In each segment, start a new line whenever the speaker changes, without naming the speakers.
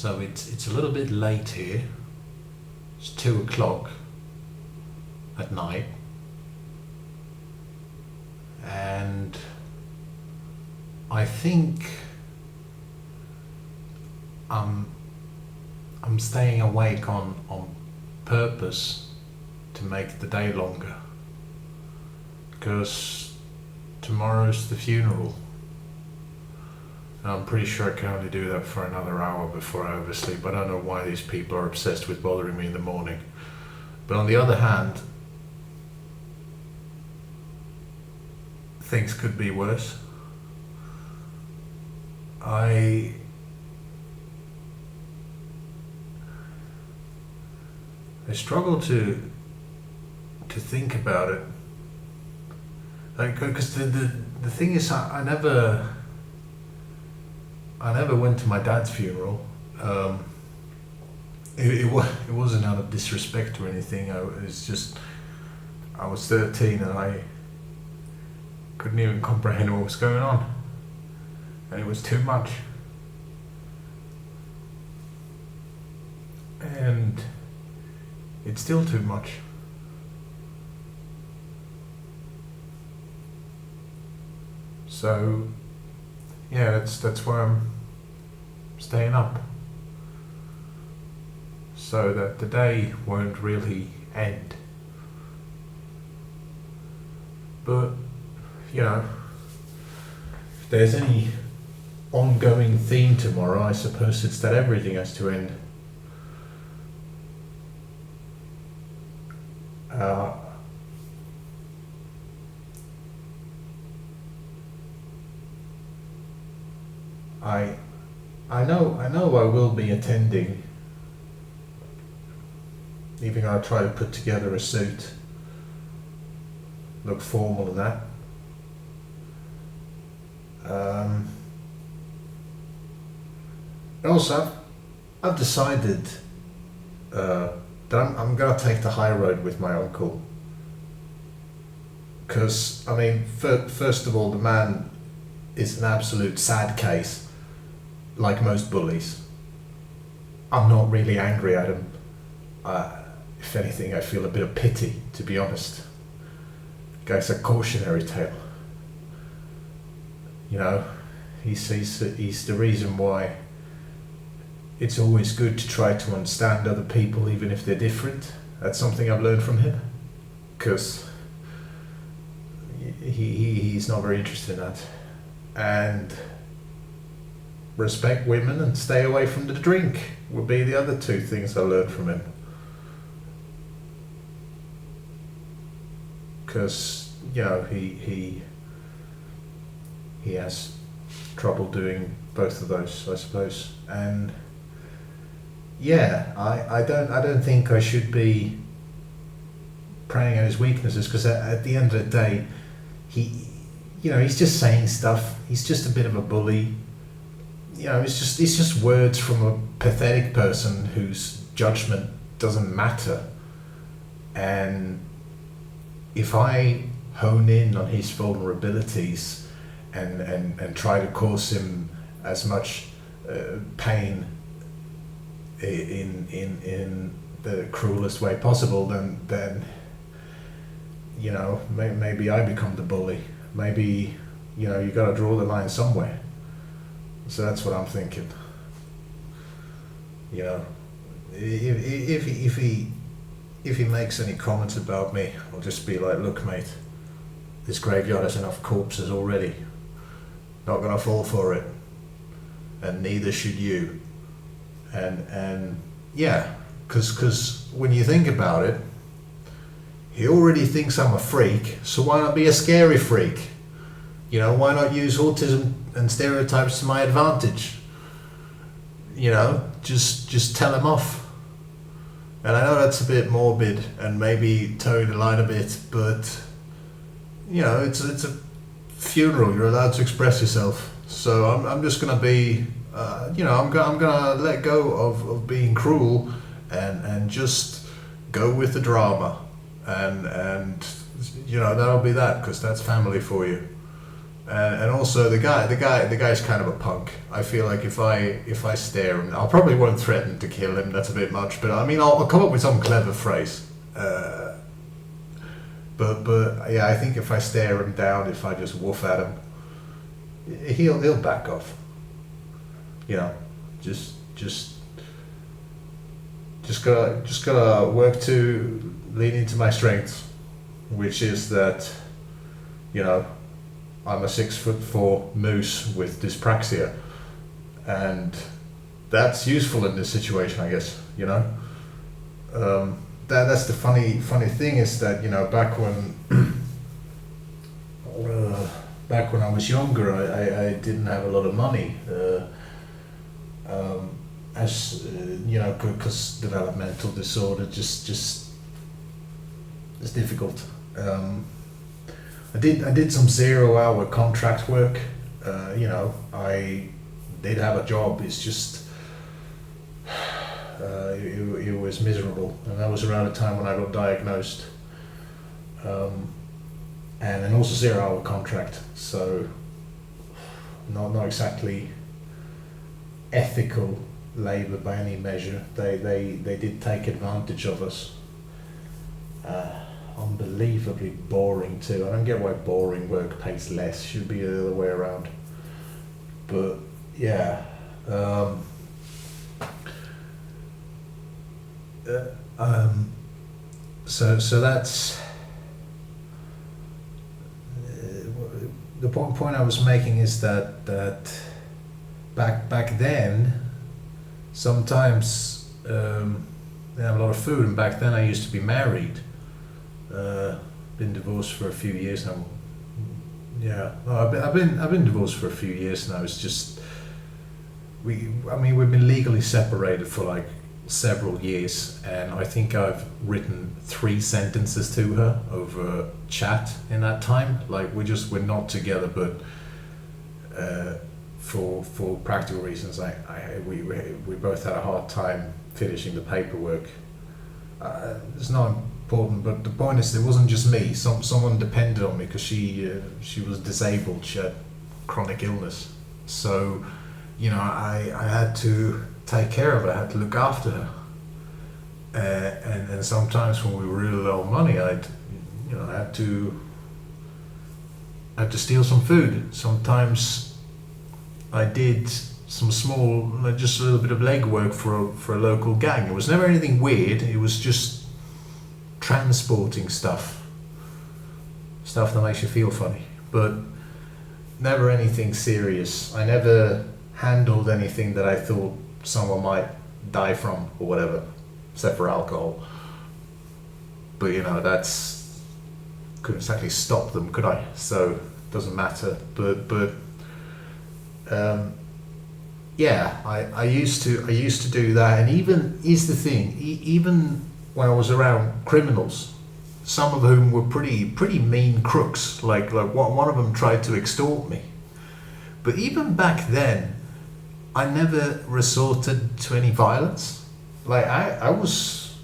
So it's a little bit late here. It's 2 o'clock at night, and I think I'm staying awake on purpose to make the day longer, because tomorrow's the funeral. And I'm pretty sure I can only do that for another hour before I oversleep. I don't know why these people are obsessed with bothering me in the morning. But on the other hand, things could be worse. I struggle to think about it, like, because the thing is, I never went to my dad's funeral. It wasn't out of disrespect or anything. I was 13 and I couldn't even comprehend what was going on, and it was too much. And it's still too much. So yeah, that's why I'm staying up, so that the day won't really end. But you know, if there's any ongoing theme tomorrow, I suppose it's that everything has to end. I know I will be attending, even though I try to put together a suit, look formal and that. Also, I've decided that I'm gonna take the high road with my uncle, because I mean, first of all, the man is an absolute sad case. Like most bullies, I'm not really angry at him. If anything, I feel a bit of pity, to be honest. Guy's a cautionary tale. You know, he's the reason why it's always good to try to understand other people, even if they're different. That's something I've learned from him, because he's not very interested in that. And respect women and stay away from the drink would be the other two things I learned from him. Because, you know, he has trouble doing both of those, I suppose. And yeah, I don't think I should be preying on his weaknesses, because at the end of the day, he's just saying stuff. He's just a bit of a bully. You know, it's just words from a pathetic person whose judgment doesn't matter. And if I hone in on his vulnerabilities and try to cause him as much pain in the cruelest way possible, then you know, maybe I become the bully. Maybe, you know, you got to draw the line somewhere. So that's what I'm thinking. You know, if he makes any comments about me, I'll just be like, look, mate, this graveyard has enough corpses already. Not gonna fall for it, and neither should you. And yeah, because when you think about it, he already thinks I'm a freak, so why not be a scary freak? You know, why not use autism and stereotypes to my advantage? You know, just tell him off. And I know that's a bit morbid and maybe towing the line a bit, but you know, it's a funeral. You're allowed to express yourself. So I'm just gonna be, you know, I'm gonna let go of being cruel and just go with the drama, and you know, that'll be that, because that's family for you. And also the guy's kind of a punk. I feel like if I stare him, I probably won't threaten to kill him. That's a bit much, but I mean I'll come up with some clever phrase. But yeah, I think if I stare him down, if I just woof at him, he'll back off. You know, just gotta work to lean into my strengths, which is that, you know, I'm a 6'4" moose with dyspraxia, and that's useful in this situation, I guess. You know, that's the funny thing is that, you know, back when I was younger, I didn't have a lot of money, as you know, because developmental disorder just is difficult. I did some 0-hour contract work. You know, I did have a job. It's just it was miserable, and that was around the time when I got diagnosed. And then also 0-hour contract, so not exactly ethical labour by any measure. They did take advantage of us. Unbelievably boring too. I don't get why boring work pays less. Should be the other way around. But yeah, so that's the point I was making is that back then sometimes they have a lot of food, and back then I used to be married. Been divorced for a few years now. Yeah, no, I've been divorced for a few years now. It's just we've been legally separated for like several years, and I think I've written 3 sentences to her over chat in that time. Like we're not together, but for practical reasons, we both had a hard time finishing the paperwork. It's not important, but the point is, it wasn't just me. Someone depended on me because she was disabled. She had chronic illness, so you know I had to take care of her. I had to look after her, and sometimes when we were really low on money, I had to steal some food. Sometimes I did some small, just a little bit of legwork for a local gang. It was never anything weird. It was just transporting stuff that makes you feel funny, but never anything serious. I never handled anything that I thought someone might die from or whatever, except for alcohol. But you know, couldn't exactly stop them, could I? So it doesn't matter. But yeah, I used to do that, and even is the thing, even when I was around criminals, some of whom were pretty mean crooks. Like one of them tried to extort me, but even back then, I never resorted to any violence. Like I was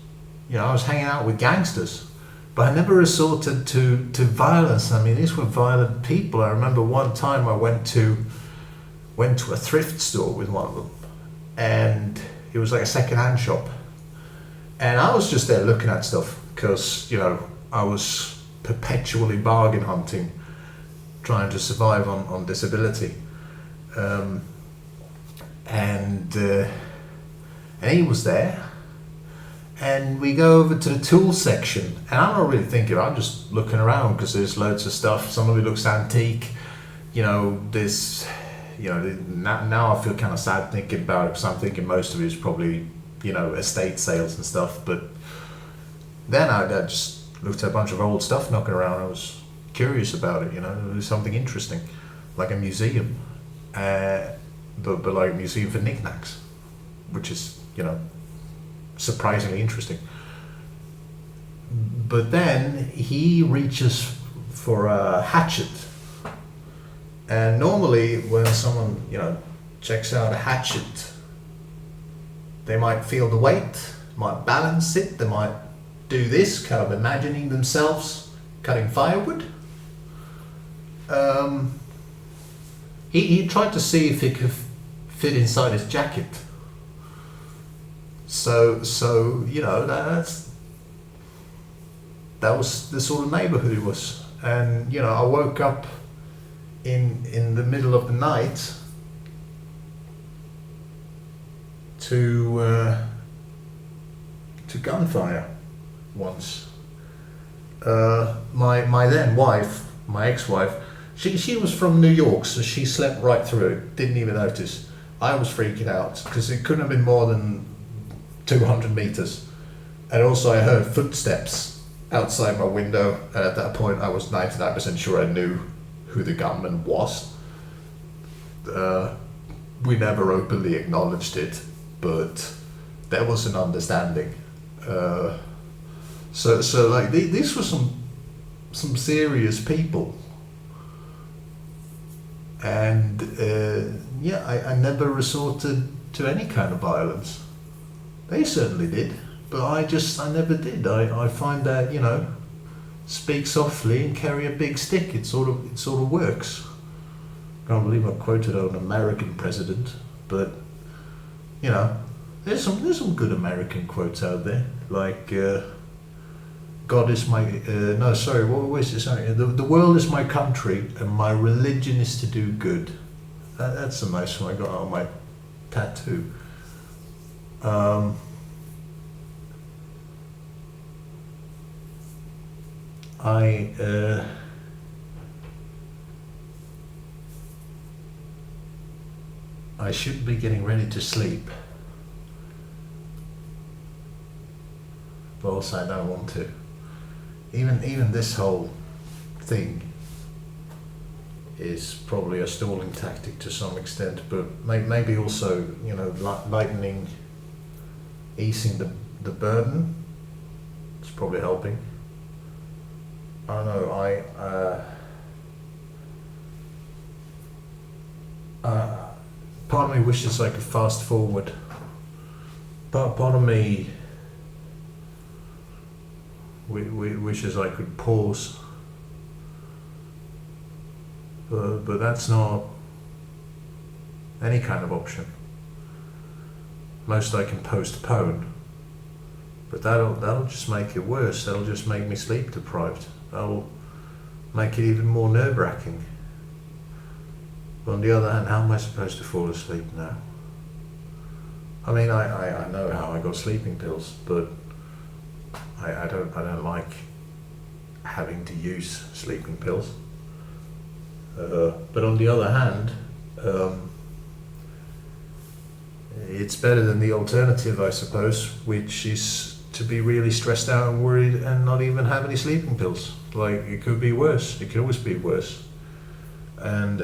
hanging out with gangsters, but I never resorted to violence. I mean, these were violent people. I remember one time I went to a thrift store with one of them, and it was like a second-hand shop. And I was just there looking at stuff because, you know, I was perpetually bargain hunting, trying to survive on disability. And he was there, and we go over to the tool section, and I'm not really thinking, I'm just looking around because there's loads of stuff. Some of it looks antique, you know, now I feel kind of sad thinking about it, because I'm thinking most of it is probably, you know, estate sales and stuff. But then I just looked at a bunch of old stuff knocking around. I was curious about it, you know, it was something interesting, like a museum, but like a museum for knickknacks, which is, you know, surprisingly interesting. But then he reaches for a hatchet. And normally when someone, you know, checks out a hatchet, they might feel the weight, might balance it, they might do this, kind of imagining themselves cutting firewood. he tried to see if it could fit inside his jacket. So you know, that was the sort of neighborhood it was. And you know, I woke up in the middle of the night to gunfire once. My then wife, my ex-wife, she was from New York, so she slept right through it, didn't even notice. I was freaking out because it couldn't have been more than 200 meters. And also I heard footsteps outside my window, and at that point I was 99% sure I knew who the gunman was. We never openly acknowledged it, but there was an understanding. So like these were some serious people, and yeah, I never resorted to any kind of violence. They certainly did, but I never did. I find that, you know, speak softly and carry a big stick. It sort of works. Can't believe I quoted an American president, but you know, there's some good American quotes out there, like God is my no, sorry, what was it? Sorry, the world is my country and my religion is to do good. That's a nice one I got on my tattoo. I should be getting ready to sleep, but also I don't want to. Even this whole thing is probably a stalling tactic to some extent, but maybe also, you know, lightening, easing the burden. It's probably helping. I don't know. Part of me wishes I could fast forward. Part of me wishes I could pause. But that's not any kind of option. Most I can postpone. But that'll just make it worse. That'll just make me sleep deprived. That'll make it even more nerve-wracking. But on the other hand, how am I supposed to fall asleep now? I mean, I know how I got sleeping pills, but I don't like having to use sleeping pills. But on the other hand, it's better than the alternative, I suppose, which is to be really stressed out and worried and not even have any sleeping pills. Like, it could be worse. It could always be worse. And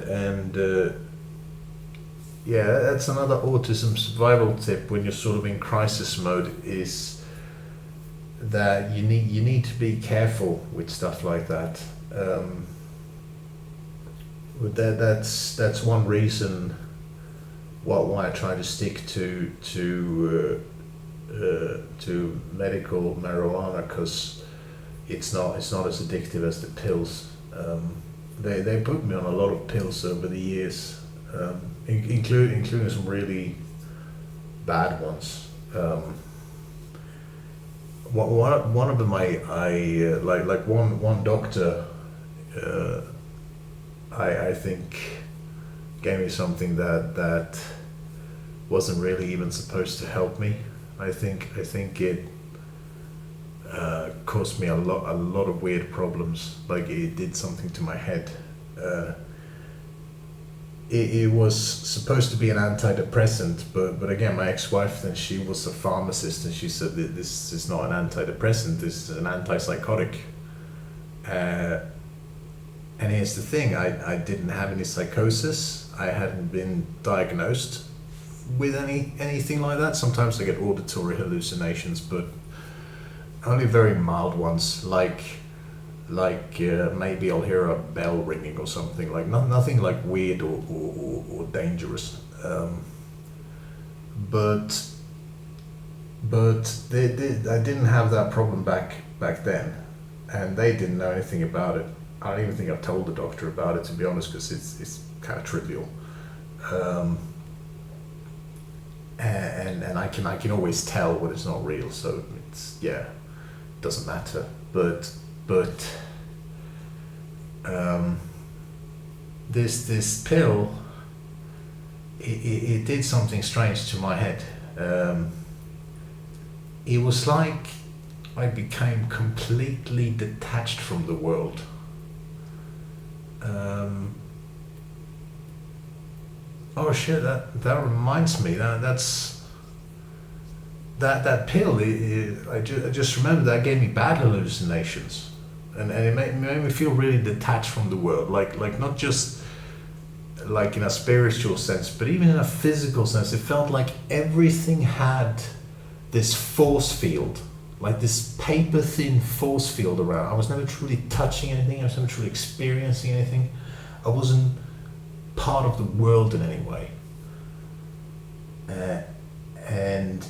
yeah, that's another autism survival tip when you're sort of in crisis mode, is that you need to be careful with stuff like that. That's one reason why I try to stick to medical marijuana, because it's not as addictive as the pills. They put me on a lot of pills over the years, including some really bad ones. One of them I like one doctor I think gave me something that wasn't really even supposed to help me. I think it caused me a lot of weird problems. Like, it did something to my head. It was supposed to be an antidepressant, but again, my ex-wife, then, she was a pharmacist, and she said that this is not an antidepressant, this is an antipsychotic. And here's the thing, I didn't have any psychosis, I hadn't been diagnosed with anything like that. Sometimes I get auditory hallucinations, but only very mild ones, like maybe I'll hear a bell ringing or something, like nothing like weird or dangerous. But I didn't have that problem back then, and they didn't know anything about it. I don't even think I've told the doctor about it, to be honest, because it's kind of trivial. Um, and I can always tell when it's not real, so it's, yeah, it doesn't matter. But um, this pill, it did something strange to my head. It was like I became completely detached from the world. Oh shit! That reminds me. That pill. I just remember that gave me bad hallucinations, and it made me feel really detached from the world. Like not just like in a spiritual sense, but even in a physical sense. It felt like everything had this force field, like this paper thin force field around. I was never truly touching anything. I was never truly experiencing anything. I wasn't part of the world in any way. And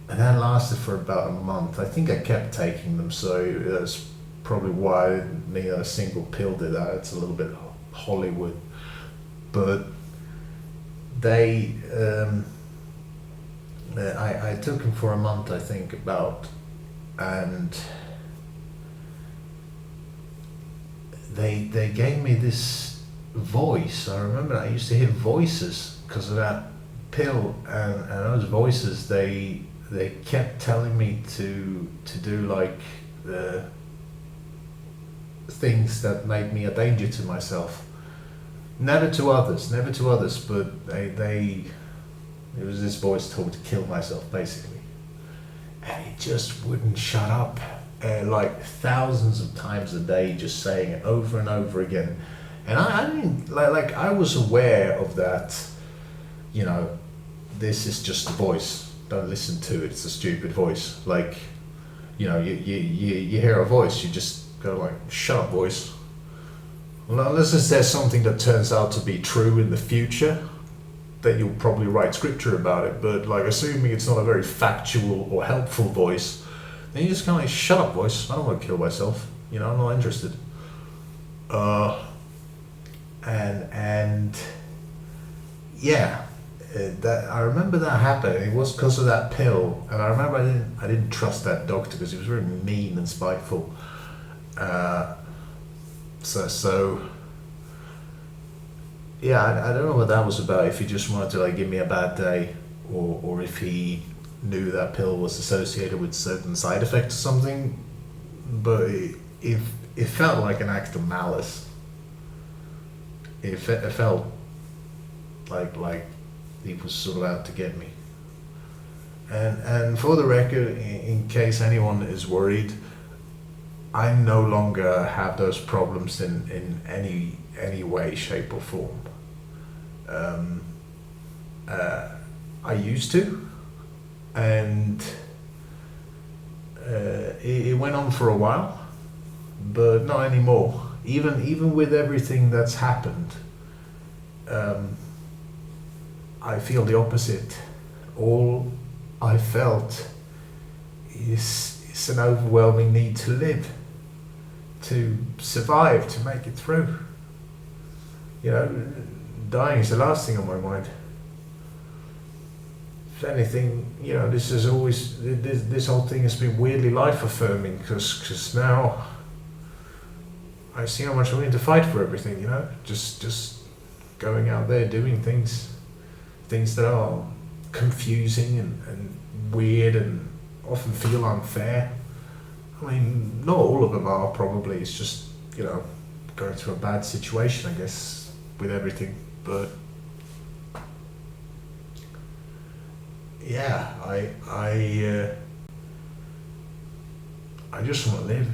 that lasted for about a month. I think I kept taking them, so that's probably why I didn't need a single pill did that. It's a little bit Hollywood. But they, I took them for a month, I think, about, and they gave me this voice. I remember I used to hear voices because of that pill, and those voices, they kept telling me to do like things that made me a danger to myself. Never to others, but it was this voice told me to kill myself, basically. And it just wouldn't shut up. Like thousands of times a day, just saying it over and over again. And I didn't, like I was aware of that, you know, this is just a voice. Don't listen to it, it's a stupid voice. Like, you know, you hear a voice, you just go like, shut up, voice. Well, unless there's something that turns out to be true in the future, then you'll probably write scripture about it. But like, assuming it's not a very factual or helpful voice, then you just kind of like, shut up, voice. I don't want to kill myself. You know, I'm not interested. And yeah, that I remember that happened. It was because of that pill, and I remember I didn't trust that doctor because he was very mean and spiteful. So yeah, I don't know what that was about. If he just wanted to like give me a bad day, or if he knew that pill was associated with certain side effects or something. But it felt like an act of malice. It felt like he was sort of out to get me. And for the record, in case anyone is worried, I no longer have those problems in any way, shape or form. I used to, and it went on for a while, but not anymore. Even with everything that's happened, I feel the opposite. All I felt is an overwhelming need to live, to survive, to make it through. You know, dying is the last thing on my mind. If anything, you know, this whole thing has been weirdly life affirming, because now I see how much I'm willing to fight for everything. You know, just going out there doing things that are confusing and weird and often feel unfair. I mean, not all of them are, probably. It's just, you know, going through a bad situation, I guess, with everything. But yeah, I just want to live.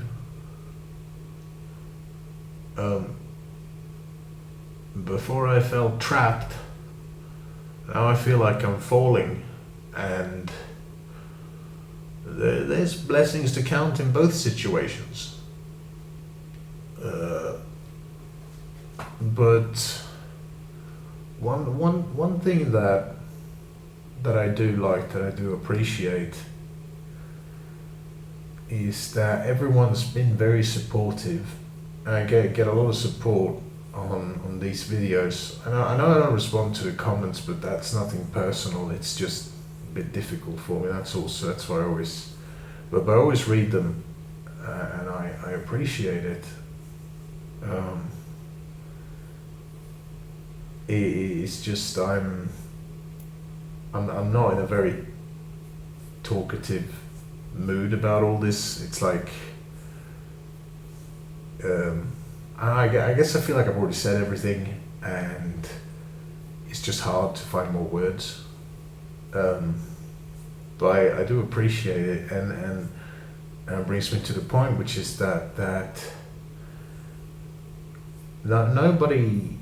Before I felt trapped, now I feel like I'm falling, and there's blessings to count in both situations. But one thing that I do like, that I do appreciate, is that everyone's been very supportive. I get a lot of support on these videos. I know I don't respond to the comments, but that's nothing personal. It's just a bit difficult for me. That's why I always, but I always read them, and I appreciate it. Um, it's just I'm not in a very talkative mood about all this. It's like, I guess I feel like I've already said everything, and it's just hard to find more words. But I do appreciate it, and it brings me to the point, which is that nobody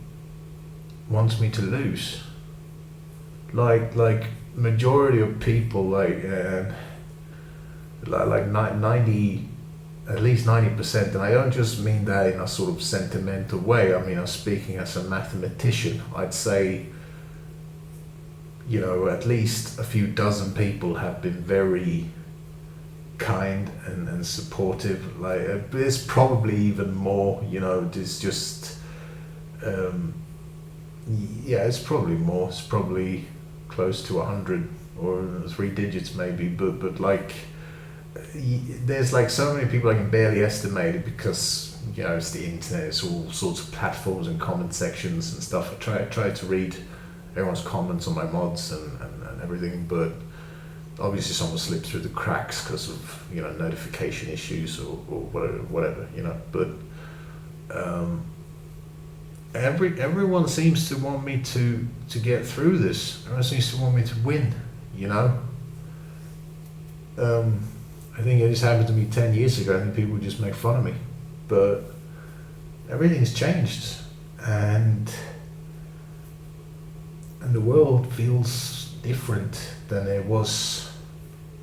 wants me to lose. Like majority of people, like 90, at least 90%, and I don't just mean that in a sort of sentimental way. I mean, I'm speaking as a mathematician. I'd say, at least a few dozen people have been very kind and supportive. Like, there's probably even more, there's just, yeah, it's probably more. It's probably close to 100 or 3 digits maybe, but like, there's like so many people I can barely estimate it, because it's the internet, it's all sorts of platforms and comment sections and stuff. I try to read everyone's comments on my mods and everything, but obviously someone slipped through the cracks because of notification issues or whatever, but everyone seems to want me to get through this. Everyone seems to want me to win, I think it just happened to me 10 years ago. I think people would just make fun of me, but everything's changed, and the world feels different than it was,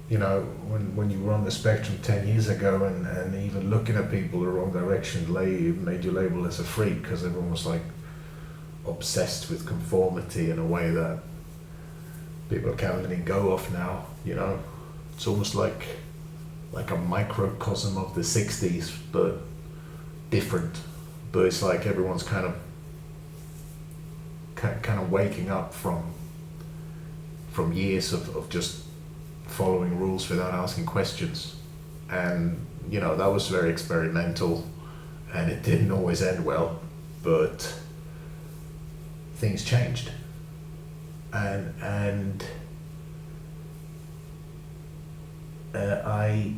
when you were on the spectrum 10 years ago, and even looking at people the wrong direction made you labeled as a freak, because everyone was like obsessed with conformity in a way that people can't letting go of now. It's almost like a microcosm of the 60s, but different. But it's like everyone's kind of waking up from years of just following rules without asking questions, and that was very experimental, and it didn't always end well, but things changed, and I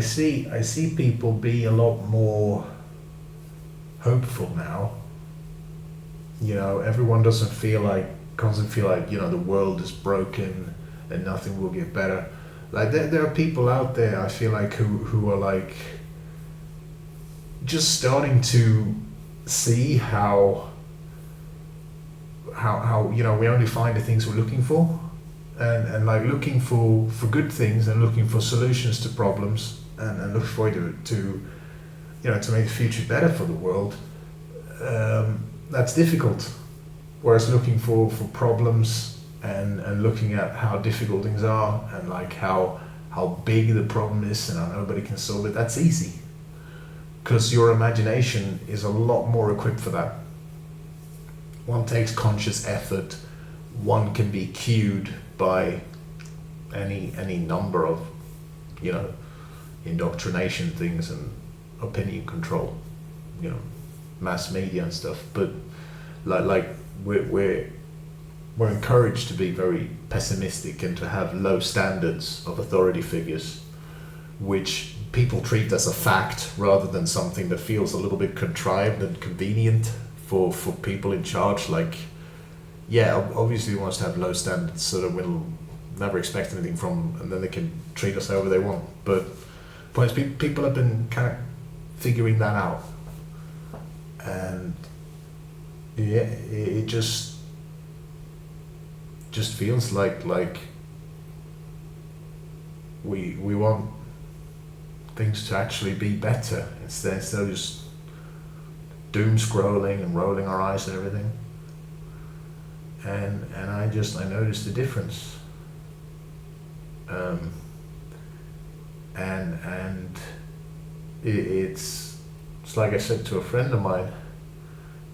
see people be a lot more hopeful now. Everyone doesn't feel like the world is broken and nothing will get better. Like there are people out there, I feel like, who are like just starting to see how we only find the things we're looking for, and like looking for good things, and looking for solutions to problems, and look for to make the future better for the world. That's difficult. Whereas looking for problems and looking at how difficult things are, and like how big the problem is and how nobody can solve it, that's easy. Because your imagination is a lot more equipped for that. One takes conscious effort. One can be cued by any number of indoctrination things and opinion control, mass media and stuff. But like we're encouraged to be very pessimistic and to have low standards of authority figures, which people treat as a fact rather than something that feels a little bit contrived and convenient for people in charge. Like, yeah, obviously we want us to have low standards so that we'll never expect anything from, and then they can treat us however they want. But points, people have been kind of figuring that out, and yeah, it just feels like we want things to actually be better instead of just doom scrolling and rolling our eyes at everything. And I noticed the difference. And it's like I said to a friend of mine,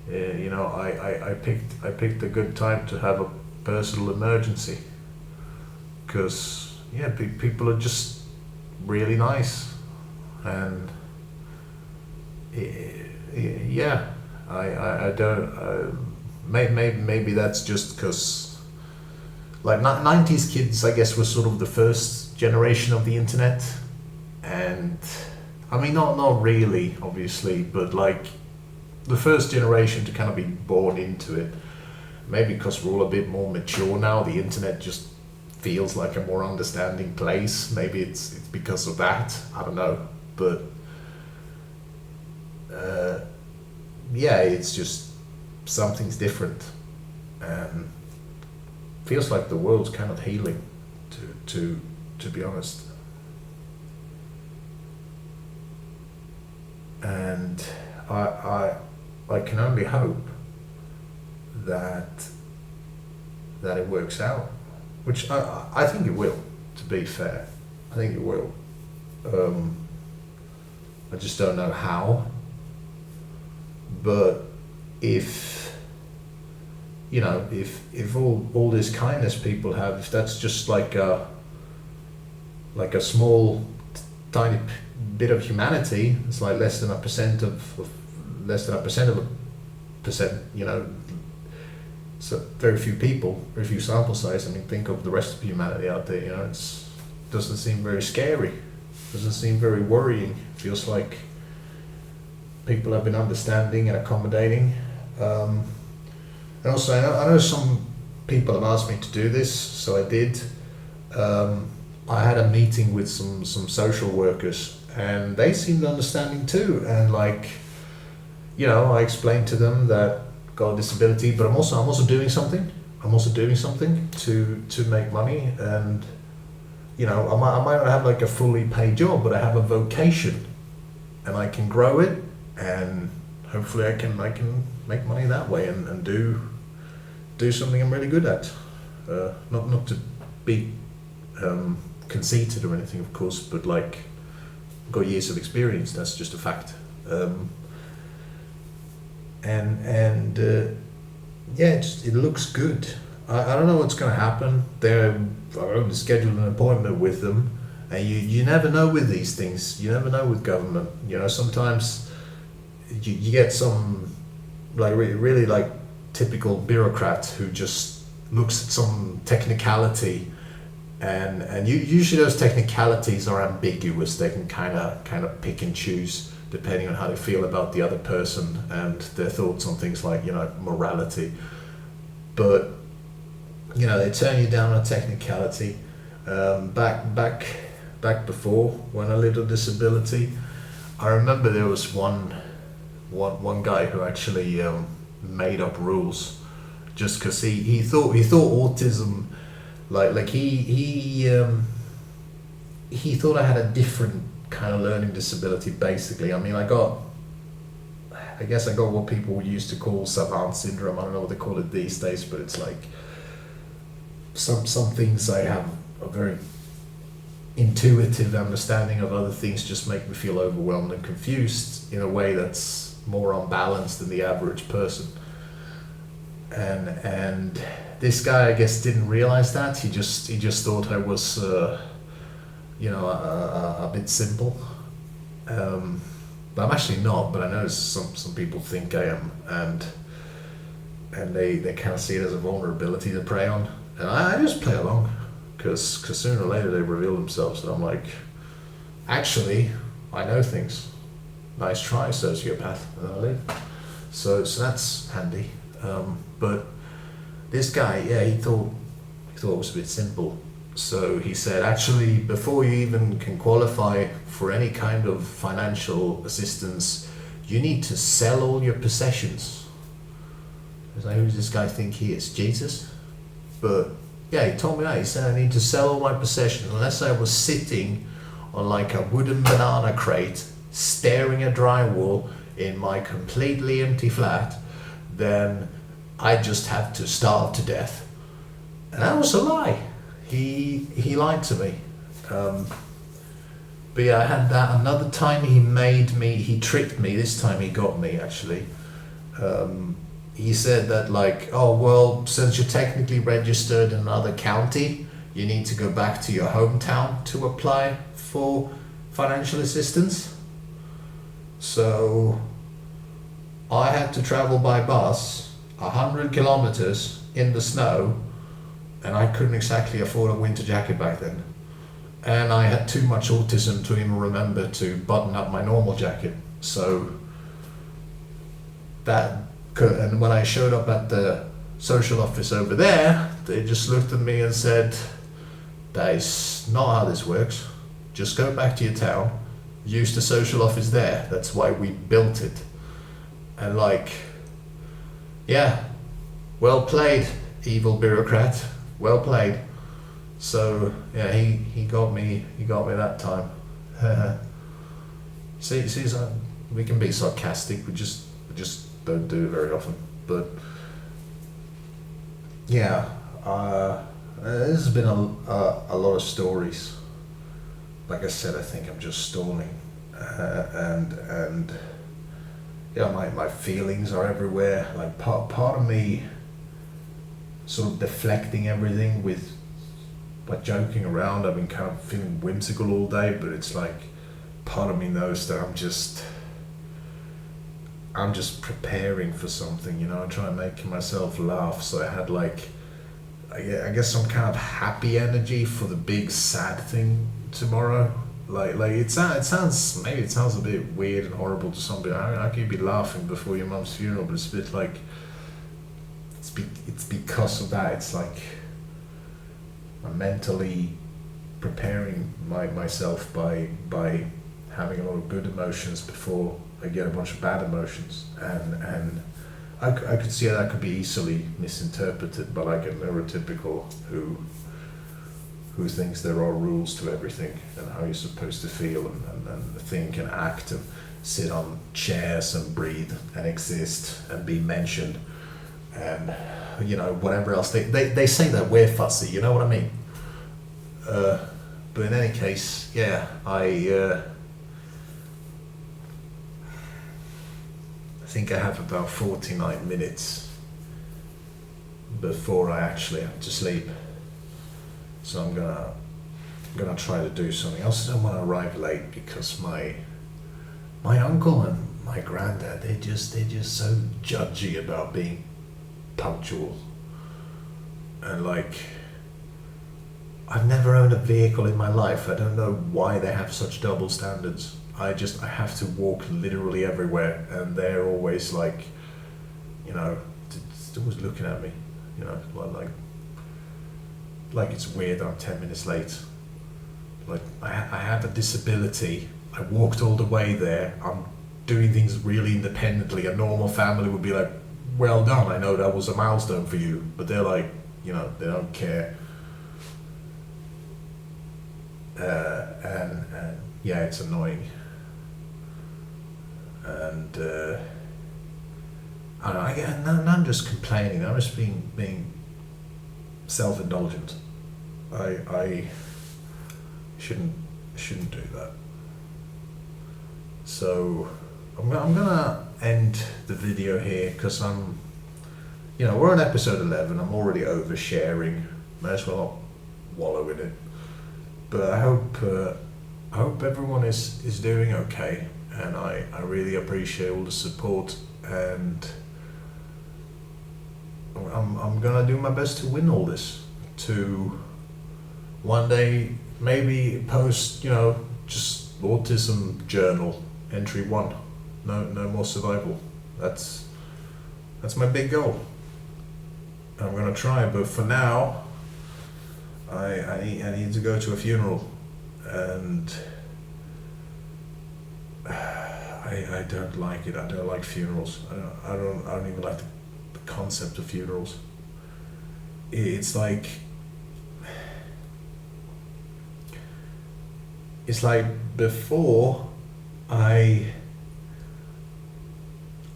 You know, I picked a good time to have a personal emergency, because yeah, people are just really nice, and yeah, I don't. Maybe that's just because, like, 90s kids, I guess, were sort of the first generation of the internet, and I mean, not really, obviously, but like the first generation to kind of be born into it. Maybe because we're all a bit more mature now, the internet just feels like a more understanding place. Maybe it's because of that. I don't know, but yeah, it's just something's different, and feels like the world's kind of healing. To be honest, and I can only hope that it works out, which I think it will. To be fair, I think it will. I just don't know how. But if you know, if all this kindness people have, if that's just like a small, tiny bit of humanity, it's like less than a percent of a percent. You know, so very few people, very few sample size. I mean, think of the rest of humanity out there. You know, it's doesn't seem very scary. Doesn't seem very worrying. Feels like people have been understanding and accommodating. And also, I know some people have asked me to do this, so I did. I had a meeting with some social workers, and they seemed understanding too. And like, you know, I explained to them that I've got a disability, but I'm also doing something. I'm also doing something to make money, and you know, I might not have like a fully paid job, but I have a vocation, and I can grow it, and hopefully I can make money that way, and do something I'm really good at. Not to be conceited or anything, of course, but like, I've got years of experience. That's just a fact. And yeah, it looks good. I don't know what's going to happen. I've only scheduled an appointment with them, and you never know with these things. You never know with government. You know, sometimes you get some like really like typical bureaucrat who just looks at some technicality, and usually those technicalities are ambiguous. They can kind of pick and choose depending on how they feel about the other person and their thoughts on things like, you know, morality. But you know, they turn you down on a technicality. Back before, when I lived with disability, I remember there was one guy who actually made up rules just because he thought autism, like he thought I had a different kind of learning disability. Basically, I mean, I guess I got what people used to call savant syndrome. I don't know what they call it these days, but it's like some things I have a very intuitive understanding of, other things just make me feel overwhelmed and confused in a way that's more unbalanced than the average person. And this guy, I guess, didn't realize that. He just thought I was you know, a bit simple. But I'm actually not, but I know some people think I am, and they kind of see it as a vulnerability to prey on, and I just play along, because sooner or later they reveal themselves, and I'm like, actually, I know things. Nice try, sociopath, and I leave. So that's handy. But this guy, yeah, he thought it was a bit simple. So he said, actually, before you even can qualify for any kind of financial assistance, you need to sell all your possessions. I was like, who does this guy think he is? Jesus? But yeah, he told me that. He said, I need to sell all my possessions unless I was sitting on like a wooden banana crate, staring at drywall in my completely empty flat, then I just have to starve to death. And that was a lie. He lied to me. But yeah, I had that. Another time he tricked me. This time he got me, actually. He said that like, oh well, since you're technically registered in another county, you need to go back to your hometown to apply for financial assistance. So I had to travel by bus 100 kilometers in the snow, and I couldn't exactly afford a winter jacket back then. And I had too much autism to even remember to button up my normal jacket. So that could, and when I showed up at the social office over there, they just looked at me and said, that is not how this works. Just go back to your town, use the social office there. That's why we built it. And like, yeah, well played, evil bureaucrat. Well played. So yeah, he got me that time. see, so we can be sarcastic. We just don't do it very often. But yeah, this has been a lot of stories. Like I said, I think I'm just stalling, and yeah, my feelings are everywhere. Like part of me sort of deflecting everything with by joking around. I've been kind of feeling whimsical all day, but it's like part of me knows that I'm just preparing for something, you know. I'm trying to make myself laugh, so I had like I guess some kind of happy energy for the big sad thing tomorrow. Like it sounds maybe it sounds a bit weird and horrible to some people. How can you be laughing before your mum's funeral? But it's a bit like it's because of that. It's like I'm mentally preparing myself by having a lot of good emotions before I get a bunch of bad emotions, and I could see how that could be easily misinterpreted by like a neurotypical who thinks there are rules to everything and how you're supposed to feel and think and act and sit on chairs and breathe and exist and be mentioned and you know whatever else they say that we're fussy, you know what I mean. But in any case, yeah, I think I have about 49 minutes before I actually have to sleep. So I'm gonna try to do something. I also don't want to arrive late because my uncle and my granddad, they're just so judgy about being punctual. And like, I've never owned a vehicle in my life. I don't know why they have such double standards. I have to walk literally everywhere, and they're always like, you know, always looking at me, you know, like it's weird I'm 10 minutes late. Like I have a disability. I walked all the way there. I'm doing things really independently. A normal family would be like, well done, I know that was a milestone for you. But they're like, you know, they don't care. And yeah, it's annoying. And I don't know, I'm just complaining. I'm just being self-indulgent. I shouldn't do that. So I'm gonna end the video here because we're on episode 11. I'm already oversharing. May as well not wallow in it. But I hope everyone is doing okay, and I really appreciate all the support, and I'm gonna do my best to win all this, to one day maybe post, just autism journal entry 1, no more survival. That's my big goal. I'm gonna try, but for now I need to go to a funeral, and I don't like it. I don't like funerals. I don't even like the concept of funerals. It's like before I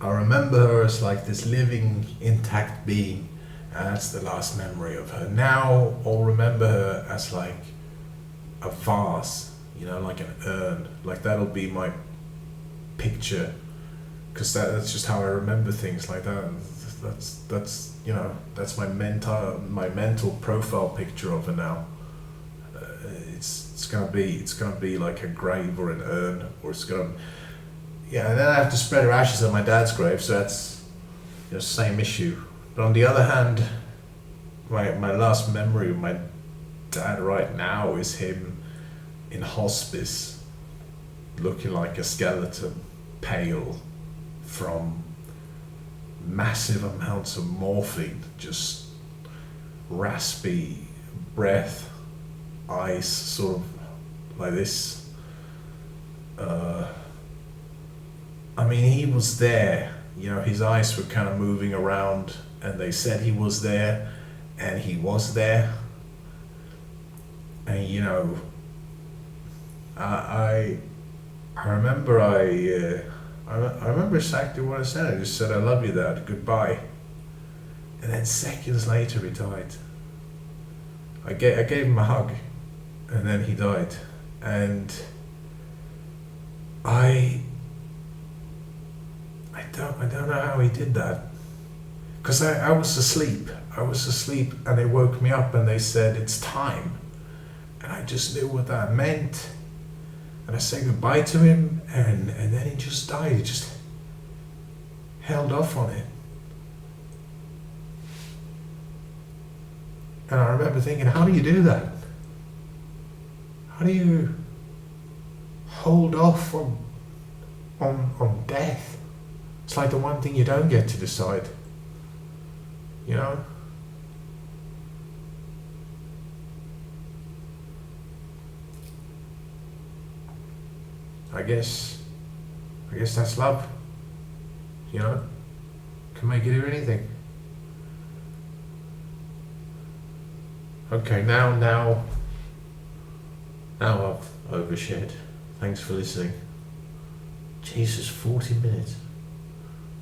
remember her as like this living, intact being, and that's the last memory of her. Now I'll remember her as like a vase, like an urn. Like that'll be my picture because that's just how I remember things like that. And that's you know, that's my mental profile picture of her now. It's gonna be like a grave or an urn, or it's gonna, yeah. And then I have to spread her ashes on my dad's grave, so that's, you know, same issue. But on the other hand, my last memory of my dad right now is him in hospice, looking like a skeleton, pale from massive amounts of morphine, just raspy breath, eyes sort of like this. I mean, he was there, you know, his eyes were kind of moving around, and they said he was there, and he was there. And you know, I remember I remember exactly what I said. I just said, "I love you, Dad. Goodbye." And then seconds later, he died. I gave him a hug, and then he died. And I don't know how he did that, because I was asleep. I was asleep, and they woke me up, and they said it's time, and I just knew what that meant. And I said goodbye to him, and then he just died. He just held off on it. And I remember thinking, how do you do that? How do you hold off on death? It's like the one thing you don't get to decide, you know? I guess that's love, you know? Can make you do anything. Okay, now I've overshared. Thanks for listening. Jesus, 40 minutes.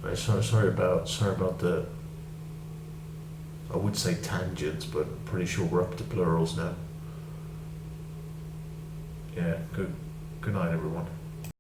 Right, sorry about the, I would say tangents, but I'm pretty sure we're up to plurals now. Yeah, good night everyone.